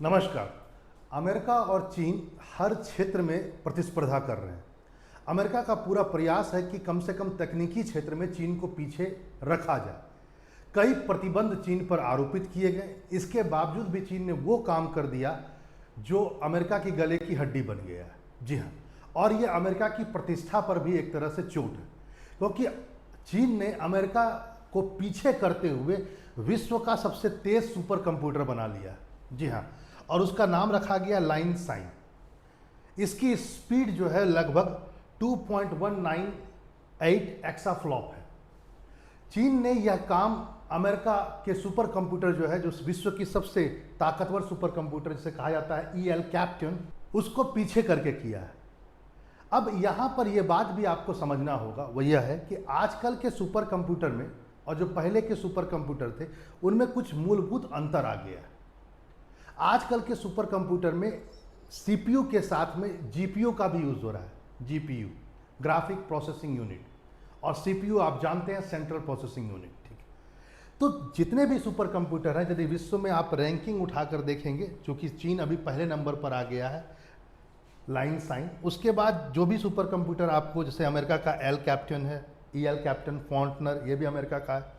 नमस्कार। अमेरिका और चीन हर क्षेत्र में प्रतिस्पर्धा कर रहे हैं। अमेरिका का पूरा प्रयास है कि कम से कम तकनीकी क्षेत्र में चीन को पीछे रखा जाए। कई प्रतिबंध चीन पर आरोपित किए गए, इसके बावजूद भी चीन ने वो काम कर दिया जो अमेरिका की गले की हड्डी बन गया है। जी हाँ, और ये अमेरिका की प्रतिष्ठा पर भी एक तरह से चोट है, क्योंकि चीन ने अमेरिका को पीछे करते हुए विश्व का सबसे तेज सुपर कंप्यूटर बना लिया। जी हाँ, और उसका नाम रखा गया लाइन साइन। इसकी स्पीड जो है लगभग 2.198 एक्साफ्लॉप है। चीन ने यह काम अमेरिका के सुपर कंप्यूटर जो है, जो विश्व की सबसे ताकतवर सुपर कंप्यूटर जिसे कहा जाता है EL कैप्टन, उसको पीछे करके किया है। अब यहाँ पर यह बात भी आपको समझना होगा, वो यह है कि आजकल के सुपर कंप्यूटर में और जो पहले के सुपर कंप्यूटर थे उनमें कुछ मूलभूत अंतर आ गया है। आजकल के सुपर कंप्यूटर में CPU के साथ में GPU का भी यूज हो रहा है। GPU ग्राफिक प्रोसेसिंग यूनिट, और CPU आप जानते हैं सेंट्रल प्रोसेसिंग यूनिट। ठीक है, तो जितने भी सुपर कंप्यूटर हैं, यदि विश्व में आप रैंकिंग उठाकर देखेंगे, चूंकि चीन अभी पहले नंबर पर आ गया है लाइन साइन, उसके बाद जो भी सुपर कंप्यूटर आपको, जैसे अमेरिका का एल कैप्टन है, EL कैप्टन फॉन्टनर, ये भी अमेरिका का है,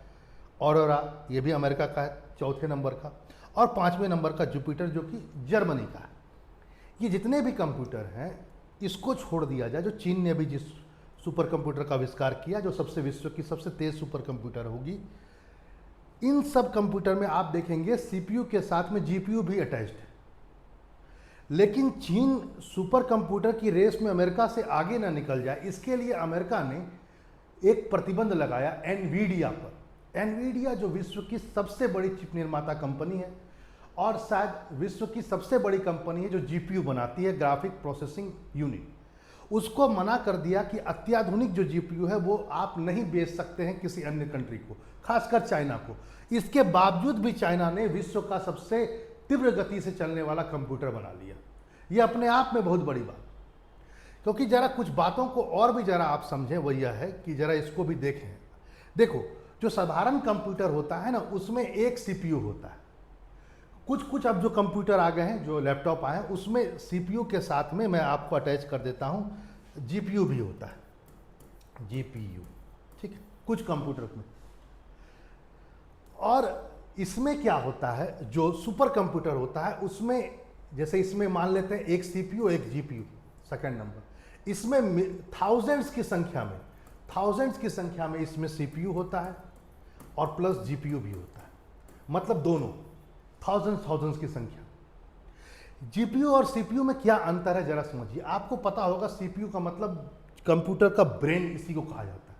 ऑरोरा ये भी अमेरिका का है चौथे नंबर का, और पांचवें नंबर का जुपिटर जो कि जर्मनी का है। ये जितने भी कंप्यूटर हैं इसको छोड़ दिया जाए, जो चीन ने भी जिस सुपर कंप्यूटर का आविष्कार किया, जो सबसे विश्व की सबसे तेज सुपर कंप्यूटर होगी, इन सब कंप्यूटर में आप देखेंगे CPU के साथ में GPU भी अटैच्ड है। लेकिन चीन सुपर कंप्यूटर की रेस में अमेरिका से आगे ना निकल जाए, इसके लिए अमेरिका ने एक प्रतिबंध लगाया एनवीडिया पर। एनवीडिया जो विश्व की सबसे बड़ी चिप निर्माता कंपनी है और शायद विश्व की सबसे बड़ी कंपनी है जो GPU बनाती है, ग्राफिक प्रोसेसिंग यूनिट, उसको मना कर दिया कि अत्याधुनिक जो GPU है वो आप नहीं बेच सकते हैं किसी अन्य कंट्री को, खासकर चाइना को। इसके बावजूद भी चाइना ने विश्व का सबसे तीव्र गति से चलने वाला कंप्यूटर बना लिया। यह अपने आप में बहुत बड़ी बात, क्योंकि जरा कुछ बातों को और भी जरा आप समझें, वो यह है कि जरा इसको भी देखें। देखो, जो साधारण कंप्यूटर होता है ना, उसमें एक CPU होता है। कुछ अब जो कंप्यूटर आ गए हैं, जो लैपटॉप आए हैं, उसमें CPU के साथ में मैं आपको अटैच कर देता हूं GPU भी होता है, GPU। ठीक है, कुछ कंप्यूटर में। और इसमें क्या होता है, जो सुपर कंप्यूटर होता है उसमें, जैसे इसमें मान लेते हैं एक CPU एक GPU सेकंड नंबर, इसमें थाउजेंड्स की संख्या में इसमें CPU होता है और प्लस GPU भी होता है, मतलब दोनों थाउजेंड्स की संख्या। GPU और CPU में क्या अंतर है जरा समझिए। आपको पता होगा CPU का मतलब कंप्यूटर का ब्रेन, इसी को कहा जाता है।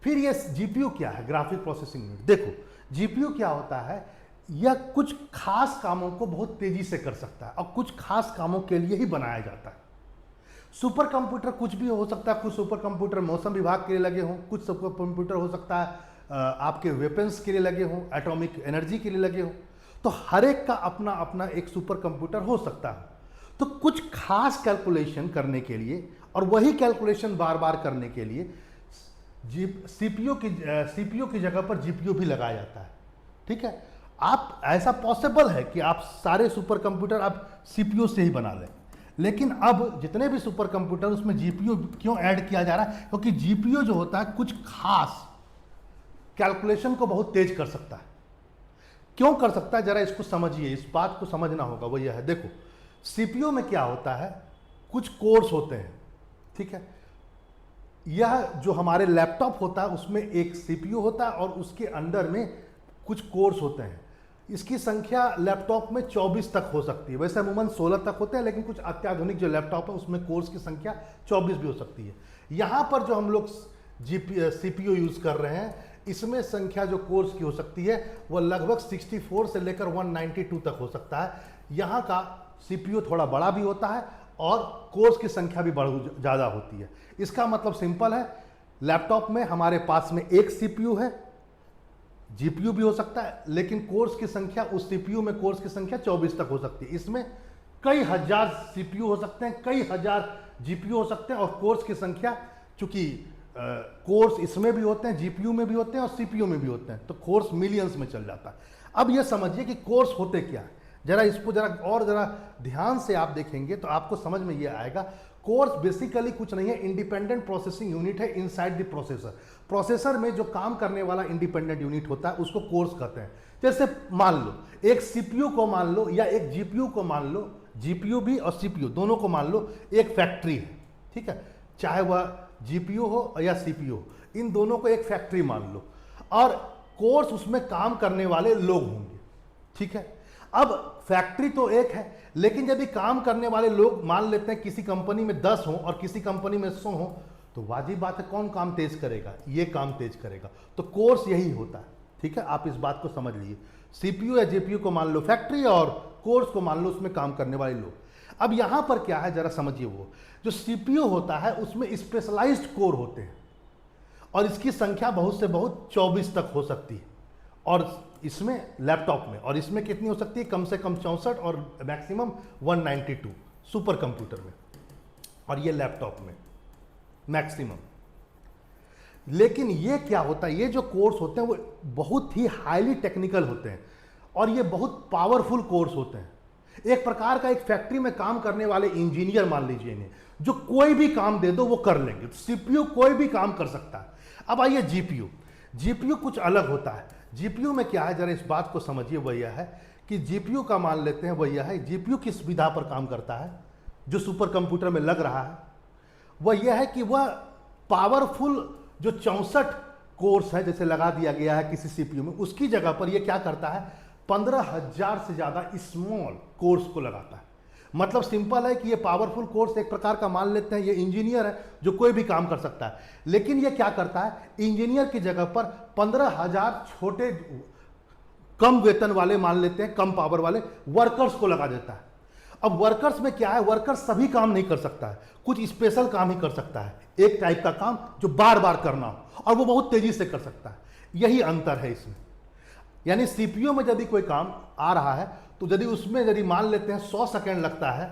फिर ये GPU क्या है, ग्राफिक प्रोसेसिंग यूनिट। देखो, GPU क्या होता है, यह कुछ खास कामों को बहुत तेजी से कर सकता है और कुछ खास कामों के लिए ही बनाया जाता है। सुपर कंप्यूटर कुछ भी हो सकता है, कुछ सुपर कंप्यूटर मौसम विभाग के लिए लगे हों, कुछ सुपर कंप्यूटर हो सकता है आपके वेपन्स के लिए लगे हों, एटॉमिक एनर्जी के लिए लगे हों। तो हर एक का अपना अपना एक सुपर कंप्यूटर हो सकता है। तो कुछ खास कैलकुलेशन करने के लिए और वही कैलकुलेशन बार बार करने के लिए CPU की जगह पर GPU भी लगाया जाता है। ठीक है, आप ऐसा पॉसिबल है कि आप सारे सुपर कंप्यूटर आप CPU से ही बना लें, लेकिन अब जितने भी सुपर कंप्यूटर उसमें GPU क्यों ऐड किया जा रहा है, क्योंकि GPU जो होता है कुछ खास कैलकुलेशन को बहुत तेज कर सकता है। क्यों कर सकता है, जरा इसको समझिए, इस बात को समझना होगा। वो यह है, देखो CPU में क्या होता है, कुछ कोर्स होते हैं। ठीक है, यह जो हमारे लैपटॉप होता है उसमें एक CPU होता है और उसके अंदर में कुछ कोर्स होते हैं। इसकी संख्या लैपटॉप में 24 तक हो सकती है, वैसे अमूमन 16 तक होते हैं, लेकिन कुछ अत्याधुनिक जो लैपटॉप है उसमें कोर्स की संख्या 24 भी हो सकती है। यहाँ पर जो हम लोग CPU यूज कर रहे हैं, इसमें संख्या जो कोर्स की हो सकती है वो लगभग 64 से लेकर 192 तक हो सकता है। यहाँ का CPU थोड़ा बड़ा भी होता है और कोर्स की संख्या भी ज़्यादा होती है। इसका मतलब सिंपल है, लैपटॉप में हमारे पास में एक CPU है, GPU भी हो सकता है, लेकिन कोर्स की संख्या, उस CPU में कोर्स की संख्या 24 तक हो सकती है। इसमें कई हजार CPU हो सकते हैं, कई हजार GPU हो सकते हैं, और कोर्स की संख्या, चूंकि कोर्स इसमें भी होते हैं, GPU में भी होते हैं और CPU में भी होते हैं, तो कोर्स मिलियंस में चल जाता है। अब यह समझिए कि कोर्स होते क्या है। जरा इसको जरा और जरा ध्यान से आप देखेंगे तो आपको समझ में ये आएगा। कोर्स बेसिकली कुछ नहीं है, इंडिपेंडेंट प्रोसेसिंग यूनिट है इनसाइड द प्रोसेसर। प्रोसेसर में जो काम करने वाला इंडिपेंडेंट यूनिट होता है उसको कोर्स कहते हैं। जैसे मान लो एक सीपीयू को मान लो या एक जीपीयू को मान लो, जीपीयू भी और सीपीयू दोनों को मान लो एक फैक्ट्री है, ठीक है, चाहे वह जीपीयू हो या सीपीयू हो, इन दोनों को एक फैक्ट्री मान लो और कोर्स उसमें काम करने वाले लोग होंगे, ठीक है। अब फैक्ट्री तो एक है, लेकिन जब भी काम करने वाले लोग मान लेते हैं किसी कंपनी में 10 हो और किसी कंपनी में 100 हो, तो वाजिब बात है कौन काम तेज करेगा, ये काम तेज करेगा। तो कोर्स यही होता है, ठीक है, आप इस बात को समझ लीजिए। सीपीयू या जीपीयू को मान लो फैक्ट्री और कोर्स को मान लो उसमें काम करने वाले लोग। अब यहां पर क्या है जरा समझिए, वो जो सीपीयू होता है उसमें स्पेशलाइज्ड कोर होते हैं और इसकी संख्या बहुत से बहुत 24 तक हो सकती है, और इसमें लैपटॉप में, और इसमें कितनी हो सकती है, कम से कम 64 और मैक्सिमम 192 सुपर कंप्यूटर में, और ये लैपटॉप में मैक्सिमम। लेकिन ये क्या होता है, ये जो कोर्स होते हैं वो बहुत ही हाईली टेक्निकल होते हैं और ये बहुत पावरफुल कोर्स होते हैं। एक प्रकार का एक फैक्ट्री में काम करने वाले इंजीनियर मान लीजिए इन्हें, जो कोई भी काम दे दो वो कर लेंगे। सीपीयू कोई भी काम कर सकता है। अब आइए जीपीयू, जीपीयू कुछ अलग होता है। जीपीयू में क्या है जरा इस बात को समझिए, वह यह है कि जीपीयू का मान लेते हैं वह यह है, जीपीयू किस विधा पर काम करता है जो सुपर कंप्यूटर में लग रहा है, वह यह है कि वह पावरफुल जो 64 कोर्स है जैसे लगा दिया गया है किसी सीपीयू में, उसकी जगह पर यह क्या करता है 15,000 से ज्यादा स्मॉल कोर्स को लगाता है। मतलब सिंपल है कि ये पावरफुल कोर्स एक प्रकार का मान लेते हैं ये इंजीनियर है जो कोई भी काम कर सकता है, लेकिन ये क्या करता है इंजीनियर की जगह पर 15,000 छोटे कम वेतन वाले मान लेते हैं, कम पावर वाले वर्कर्स को लगा देता है। अब वर्कर्स में क्या है, वर्कर्स सभी काम नहीं कर सकता है, कुछ स्पेशल काम ही कर सकता है, एक टाइप का काम जो बार बार करना हो और वो बहुत तेजी से कर सकता है। यही अंतर है इसमें। यानी सीपीयू में यदि कोई काम आ रहा है तो यदि उसमें यदि मान लेते हैं 100 सेकेंड लगता है,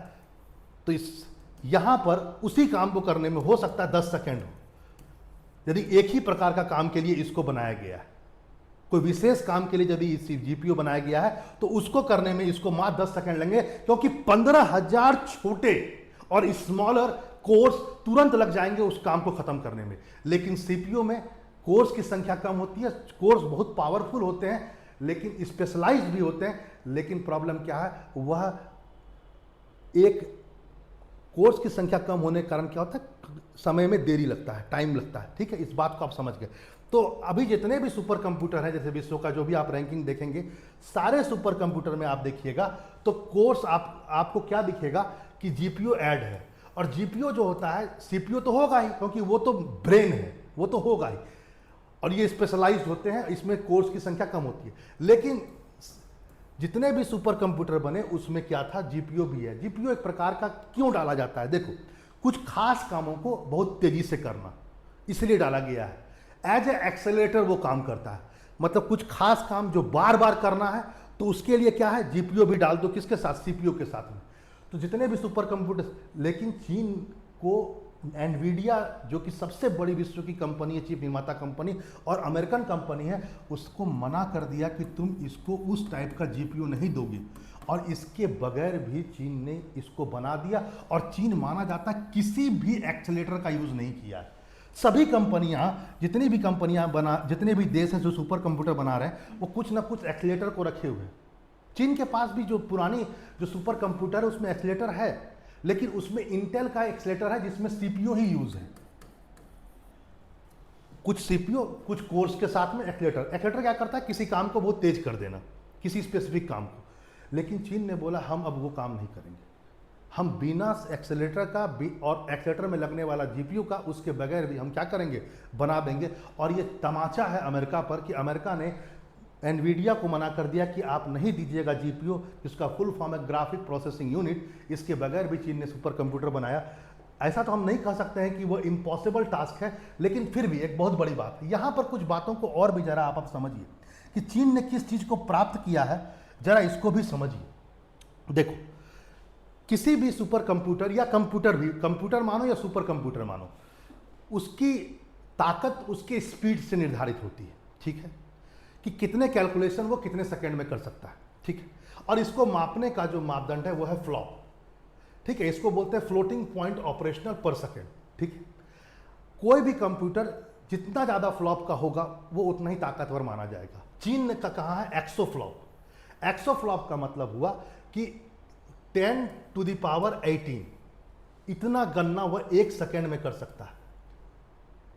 तो इस यहां पर उसी काम को करने में हो सकता है 10 सेकेंड हो। यदि एक ही प्रकार का काम के लिए इसको बनाया गया है, कोई विशेष काम के लिए यदि इस जीपीयू बनाया गया है तो उसको करने में इसको मात्र 10 सेकेंड लेंगे, क्योंकि 15,000 छोटे और स्मॉलर कोर्स तुरंत लग जाएंगे उस काम को खत्म करने में। लेकिन सीपीयू में कोर्स की संख्या कम होती है, कोर्स बहुत पावरफुल होते हैं लेकिन स्पेशलाइज्ड भी होते हैं। लेकिन प्रॉब्लम क्या है, वह एक कोर्स की संख्या कम होने के कारण क्या होता है समय में देरी लगता है, टाइम लगता है, ठीक है, इस बात को आप समझ गए। तो अभी जितने भी सुपर कंप्यूटर हैं जैसे विश्व का जो भी आप रैंकिंग देखेंगे, सारे सुपर कंप्यूटर में आप देखिएगा तो कोर्स आपको क्या दिखेगा कि जीपीयू ऐड है, और जीपीयू जो होता है सीपीयू तो होगा ही क्योंकि वो तो ब्रेन है, वो तो होगा ही, और ये स्पेशलाइज्ड होते हैं, इसमें कोर्स की संख्या कम होती है। लेकिन जितने भी सुपर कंप्यूटर बने उसमें क्या था, जीपीयू भी है। जीपीयू एक प्रकार का क्यों डाला जाता है, देखो कुछ खास कामों को बहुत तेजी से करना इसलिए डाला गया है। एज ए एक्सेलरेटर वो काम करता है, मतलब कुछ खास काम जो बार बार करना है तो उसके लिए क्या है जीपीयू भी डाल दो, किसके साथ, सीपीयू के साथ में। तो जितने भी सुपर कंप्यूटर, लेकिन चीन को एनवीडिया जो कि सबसे बड़ी विश्व की कंपनी है, चिप निर्माता कंपनी और अमेरिकन कंपनी है, उसको मना कर दिया कि तुम इसको उस टाइप का जीपीयू नहीं दोगे, और इसके बगैर भी चीन ने इसको बना दिया। और चीन माना जाता है किसी भी एक्सेलेरेटर का यूज नहीं किया है। सभी कंपनियां, जितनी भी कंपनियां बना, जितने भी देश हैं जो सुपर कंप्यूटर बना रहे हैं वो कुछ ना कुछ एक्सेलेरेटर को रखे हुए हैं। चीन के पास भी जो पुरानी जो सुपर कंप्यूटर है उसमें एक्सेलेरेटर है, लेकिन उसमें इंटेल का एक्सेलेरेटर है जिसमें सीपीयू ही यूज है। कुछ सीपीयू कुछ कोर्स के साथ में एक्सेलेरेटर। एक्सेलेरेटर क्या करता है, किसी काम को बहुत तेज कर देना, किसी स्पेसिफिक काम को। लेकिन चीन ने बोला हम अब वो काम नहीं करेंगे, हम बिना एक्सेलेरेटर का और एक्सेलेरेटर में लगने वाला जीपीयू का उसके बगैर भी हम क्या करेंगे, बना देंगे। और ये तमाचा है अमेरिका पर कि अमेरिका ने एनवीडिया को मना कर दिया कि आप नहीं दीजिएगा जीपीयू, जिसका फुल फॉर्म है ग्राफिक प्रोसेसिंग यूनिट। इसके बगैर भी चीन ने सुपर कंप्यूटर बनाया। ऐसा तो हम नहीं कह सकते हैं कि वो इम्पॉसिबल टास्क है, लेकिन फिर भी एक बहुत बड़ी बात है। यहाँ पर कुछ बातों को और भी जरा आप समझिए कि चीन ने किस चीज़ को प्राप्त किया है, जरा इसको भी समझिए। देखो किसी भी सुपर कंप्यूटर या कंप्यूटर भी, कंप्यूटर मानो या सुपर कंप्यूटर मानो, उसकी ताकत उसके स्पीड से निर्धारित होती है, ठीक है, कि कितने कैलकुलेशन वो कितने सेकंड में कर सकता है, ठीक है। और इसको मापने का जो मापदंड है वो है फ्लॉप, ठीक है। इसको बोलते हैं फ्लोटिंग पॉइंट ऑपरेशनल पर सेकेंड, ठीक है। कोई भी कंप्यूटर जितना ज़्यादा फ्लॉप का होगा वो उतना ही ताकतवर माना जाएगा। चीन ने का कहा है एक्सोफ्लॉप। एक्सोफ्लॉप का मतलब हुआ कि 10 टू द पावर 18 इतना गणना वह 1 सेकेंड में कर सकता है,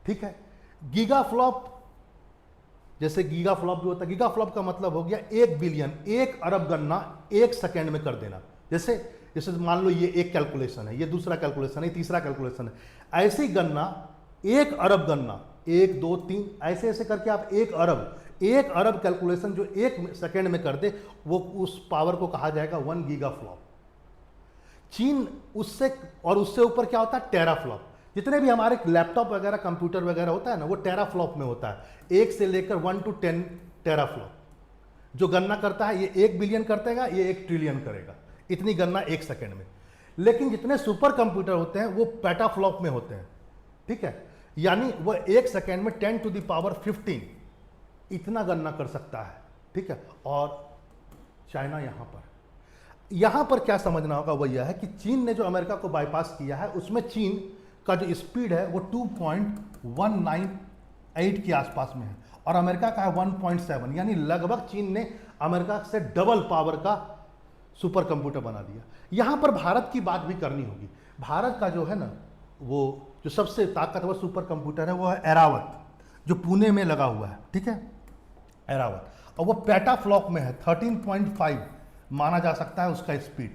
ठीक है। गीगा फ्लॉप, जैसे गीगा फ्लॉप जो होता है, गीगा फ्लॉप का मतलब हो गया 1 बिलियन, 1 अरब गणना 1 सेकेंड में कर देना। जैसे जैसे मान लो ये एक कैलकुलेशन है, ये दूसरा कैलकुलेशन है, तीसरा कैलकुलेशन है, ऐसी गणना 1 अरब गणना 1 2 3 ऐसे ऐसे करके आप 1 अरब कैलकुलेशन जो 1 सेकेंड में कर दे, वो उस पावर को कहा जाएगा 1 गीगा फ्लॉप। चीन उससे और उससे ऊपर क्या होता है, टेरा फ्लॉप। जितने भी हमारे लैपटॉप वगैरह कंप्यूटर वगैरह होता है ना, वो टेरा फ्लॉप में होता है। 1 से लेकर 1 to 10 टेरा फ्लॉप जो गणना करता है, ये 1 बिलियन करतेगा, ये 1 ट्रिलियन करेगा, इतनी गणना 1 सेकेंड में। लेकिन जितने सुपर कंप्यूटर होते हैं वो पेटा फ्लॉप में होते हैं, ठीक है। यानी वह 1 सेकेंड में 10 to the पावर 15 इतना गणना कर सकता है, ठीक है। और चाइना यहां पर क्या समझना होगा वो यह है कि चीन ने जो अमेरिका को बाईपास किया है, उसमें चीन का जो स्पीड है वो 2.198 के आसपास में है और अमेरिका का है 1.7, यानी लगभग चीन ने अमेरिका से डबल पावर का सुपर कंप्यूटर बना दिया। यहां पर भारत की बात भी करनी होगी। भारत का जो है ना, वो जो सबसे ताकतवर सुपर कंप्यूटर है वो है एरावत, जो पुणे में लगा हुआ है, ठीक है, एरावत। और वो पेटा फ्लॉप में है, 13.5 माना जा सकता है उसका स्पीड।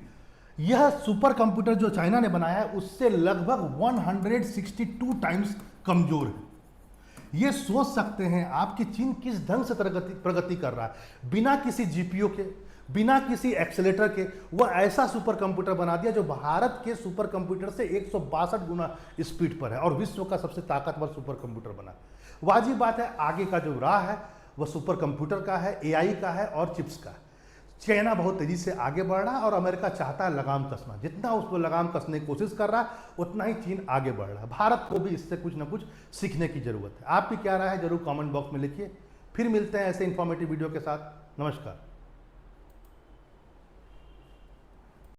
यह सुपर कंप्यूटर जो चाइना ने बनाया है उससे लगभग 162 टाइम्स कमजोर है। ये सोच सकते हैं आप कि चीन किस ढंग से प्रगति कर रहा है। बिना किसी जीपीयू के, बिना किसी एक्सेलेटर के वह ऐसा सुपर कंप्यूटर बना दिया जो भारत के सुपर कंप्यूटर से 162 गुना स्पीड पर है और विश्व का सबसे ताकतवर सुपर कंप्यूटर बना। वाजिब बात है, आगे का जो राह है वह सुपर कंप्यूटर का है, एआई का है और चिप्स का है। चाइना बहुत तेजी से आगे बढ़ रहा है और अमेरिका चाहता है लगाम कसना। जितना उसको लगाम कसने की कोशिश कर रहा है उतना ही चीन आगे बढ़ रहा है। भारत को भी इससे कुछ ना कुछ सीखने की जरूरत है। आपकी क्या राय है जरूर कमेंट बॉक्स में लिखिए। फिर मिलते हैं ऐसे इंफॉर्मेटिव वीडियो के साथ। नमस्कार।